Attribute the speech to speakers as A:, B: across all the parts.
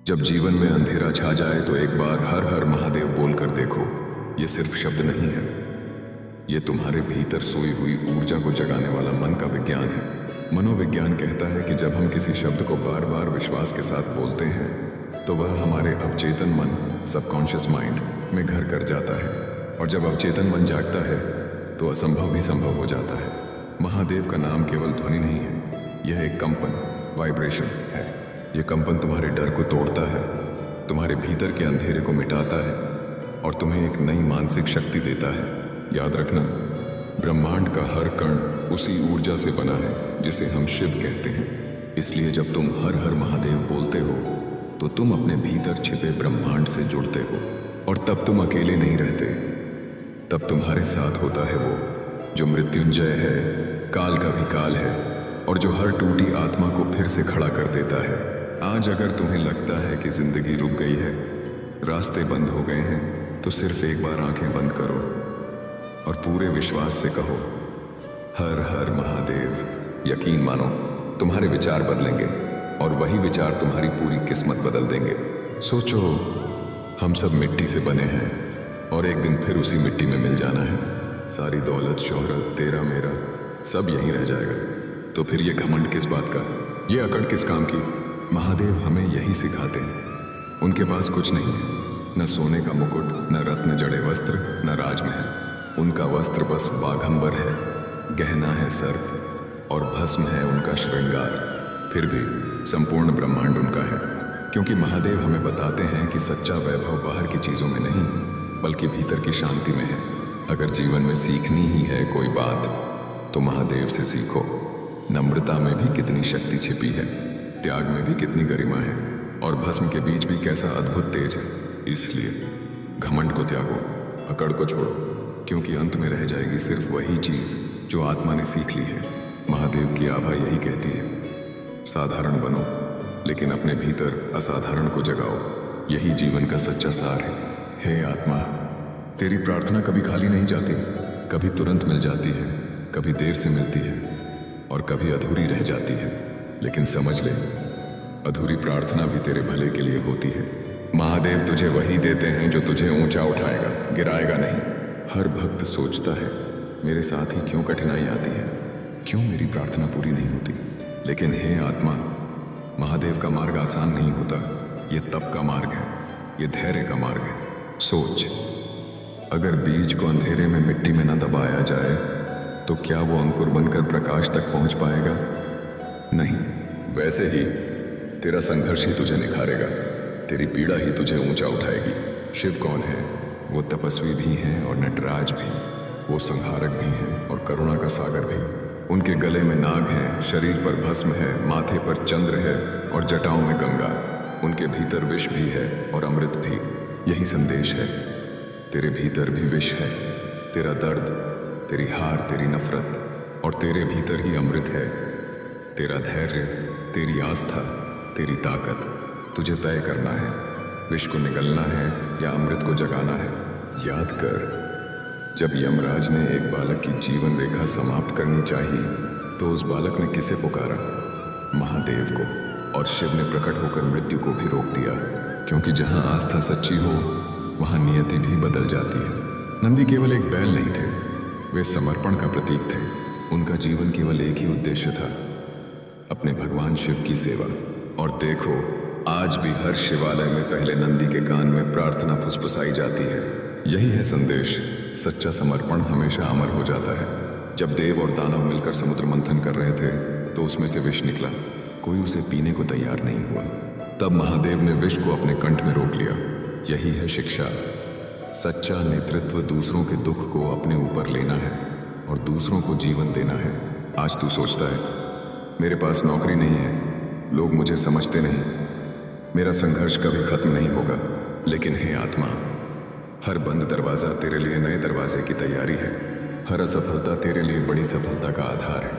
A: जब जीवन में अंधेरा छा जाए तो एक बार हर हर महादेव बोल कर देखो। ये सिर्फ शब्द नहीं है, ये तुम्हारे भीतर सोई हुई ऊर्जा को जगाने वाला मन का विज्ञान है। मनोविज्ञान कहता है कि जब हम किसी शब्द को बार बार विश्वास के साथ बोलते हैं तो वह हमारे अवचेतन मन सबकॉन्शियस माइंड में घर कर जाता है, और जब अवचेतन मन जागता है तो असंभव भी संभव हो जाता है। महादेव का नाम केवल ध्वनि नहीं है, यह एक कंपन वाइब्रेशन है। यह कंपन तुम्हारे डर को तोड़ता है, तुम्हारे भीतर के अंधेरे को मिटाता है और तुम्हें एक नई मानसिक शक्ति देता है। याद रखना, ब्रह्मांड का हर कण उसी ऊर्जा से बना है जिसे हम शिव कहते हैं। इसलिए जब तुम हर हर महादेव बोलते हो तो तुम अपने भीतर छिपे ब्रह्मांड से जुड़ते हो, और तब तुम अकेले नहीं रहते। तब तुम्हारे साथ होता है वो जो मृत्युंजय है, काल का भी काल है, और जो हर टूटी आत्मा को फिर से खड़ा कर देता है। आज अगर तुम्हें लगता है कि जिंदगी रुक गई है, रास्ते बंद हो गए हैं, तो सिर्फ एक बार आंखें बंद करो और पूरे विश्वास से कहो, हर हर महादेव। यकीन मानो, तुम्हारे विचार बदलेंगे और वही विचार तुम्हारी पूरी किस्मत बदल देंगे। सोचो, हम सब मिट्टी से बने हैं और एक दिन फिर उसी मिट्टी में मिल जाना है। सारी दौलत, शोहरत, तेरा मेरा सब यहीं रह जाएगा। तो फिर ये घमंड किस बात का, ये अकड़ किस काम की? महादेव हमें यही सिखाते हैं। उनके पास कुछ नहीं है, न सोने का मुकुट, न रत्न जड़े वस्त्र, न राजमहल। उनका वस्त्र बस बाघंबर है, गहना है सर्प, और भस्म है उनका श्रृंगार। फिर भी संपूर्ण ब्रह्मांड उनका है, क्योंकि महादेव हमें बताते हैं कि सच्चा वैभव बाहर की चीज़ों में नहीं बल्कि भीतर की शांति में है। अगर जीवन में सीखनी ही है कोई बात तो महादेव से सीखो। नम्रता में भी कितनी शक्ति छिपी है, त्याग में भी कितनी गरिमा है, और भस्म के बीच भी कैसा अद्भुत तेज है। इसलिए घमंड को त्यागो, अकड़ को छोड़ो, क्योंकि अंत में रह जाएगी सिर्फ वही चीज जो आत्मा ने सीख ली है। महादेव की आभा यही कहती है, साधारण बनो लेकिन अपने भीतर असाधारण को जगाओ। यही जीवन का सच्चा सार है। हे आत्मा, तेरी प्रार्थना कभी खाली नहीं जाती। कभी तुरंत मिल जाती है, कभी देर से मिलती है, और कभी अधूरी रह जाती है। लेकिन समझ ले, अधूरी प्रार्थना भी तेरे भले के लिए होती है। महादेव तुझे वही देते हैं जो तुझे ऊंचा उठाएगा, गिराएगा नहीं। हर भक्त सोचता है, मेरे साथ ही क्यों कठिनाई आती है, क्यों मेरी प्रार्थना पूरी नहीं होती। लेकिन हे आत्मा, महादेव का मार्ग आसान नहीं होता। ये तप का मार्ग है, ये धैर्य का मार्ग है। सोच, अगर बीज को अंधेरे में मिट्टी में न दबाया जाए तो क्या वो अंकुर बनकर प्रकाश तक पहुंच पाएगा? नहीं। वैसे ही तेरा संघर्ष ही तुझे निखारेगा, तेरी पीड़ा ही तुझे ऊंचा उठाएगी। शिव कौन है? वो तपस्वी भी हैं और नटराज भी, वो संहारक भी हैं और करुणा का सागर भी। उनके गले में नाग है, शरीर पर भस्म है, माथे पर चंद्र है और जटाओं में गंगा। उनके भीतर विष भी है और अमृत भी। यही संदेश है, तेरे भीतर भी विष है। तेरा दर्द, तेरी हार, तेरी नफरत, और तेरे भीतर ही अमृत है। तेरा धैर्य, तेरी आस्था, तेरी ताकत तुझे तय करना है। विष को निगलना है या अमृत को जगाना है। याद कर, जब यमराज ने एक बालक की जीवन रेखा समाप्त करनी चाहिए तो उस बालक ने किसे पुकारा? महादेव को। और शिव ने प्रकट होकर मृत्यु को भी रोक दिया, क्योंकि जहां आस्था सच्ची हो वहां नियति भी बदल जाती है। नंदी केवल एक बैल नहीं थे, वे समर्पण का प्रतीक थे। उनका जीवन केवल एक ही उद्देश्य था, अपने भगवान शिव की सेवा। और देखो, आज भी हर शिवालय में पहले नंदी के कान में प्रार्थना फुसफुसाई जाती है। यही है संदेश, सच्चा समर्पण हमेशा अमर हो जाता है। जब देव और दानव मिलकर समुद्र मंथन कर रहे थे तो उसमें से विष निकला, कोई उसे पीने को तैयार नहीं हुआ। तब महादेव ने विष को अपने कंठ में रोक लिया। यही है शिक्षा। सच्चा नेतृत्व दूसरों के दुख को अपने ऊपर लेना है और दूसरों को जीवन देना है। आज तू सोचता है, मेरे पास नौकरी नहीं है, लोग मुझे समझते नहीं, मेरा संघर्ष कभी खत्म नहीं होगा। लेकिन हे आत्मा, हर बंद दरवाजा तेरे लिए नए दरवाजे की तैयारी है। हर असफलता तेरे लिए बड़ी सफलता का आधार है।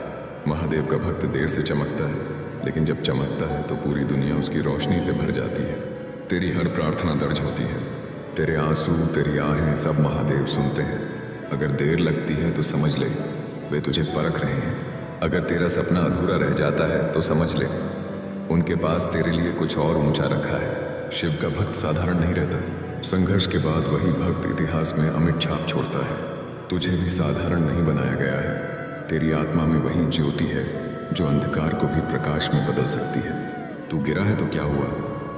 A: महादेव का भक्त देर से चमकता है, लेकिन जब चमकता है तो पूरी दुनिया उसकी रोशनी से भर जाती है। तेरी हर प्रार्थना दर्ज होती है, तेरे आंसू, तेरी आहें सब महादेव सुनते हैं। अगर देर लगती है तो समझ ले, वे तुझे परख रहे हैं। अगर तेरा सपना अधूरा रह जाता है तो समझ ले, उनके पास तेरे लिए कुछ और ऊंचा रखा है। शिव का भक्त साधारण नहीं रहता। संघर्ष के बाद वही भक्त इतिहास में अमिट छाप छोड़ता है। तुझे भी साधारण नहीं बनाया गया है। तेरी आत्मा में वही ज्योति है जो अंधकार को भी प्रकाश में बदल सकती है। तू गिरा है तो क्या हुआ,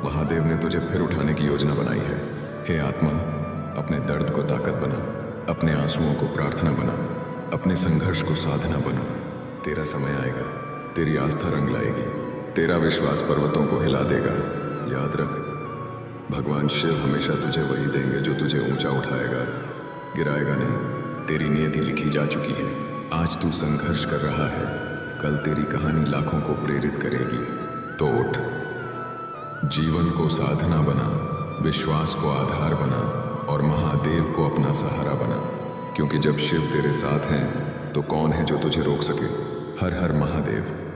A: महादेव ने तुझे फिर उठाने की योजना बनाई है। हे आत्मा, अपने दर्द को ताकत बना, अपने आंसुओं को प्रार्थना बना, अपने संघर्ष को साधना बना। तेरा समय आएगा, तेरी आस्था रंग लाएगी, तेरा विश्वास पर्वतों को हिला देगा। याद रख, भगवान शिव हमेशा तुझे वही देंगे जो तुझे ऊंचा उठाएगा, गिराएगा नहीं। तेरी नियति लिखी जा चुकी है। आज तू संघर्ष कर रहा है, कल तेरी कहानी लाखों को प्रेरित करेगी। तो उठ, जीवन को साधना बना, विश्वास को आधार बना और महादेव को अपना सहारा बना। क्योंकि जब शिव तेरे साथ हैं तो कौन है जो तुझे रोक सके। हर हर महादेव।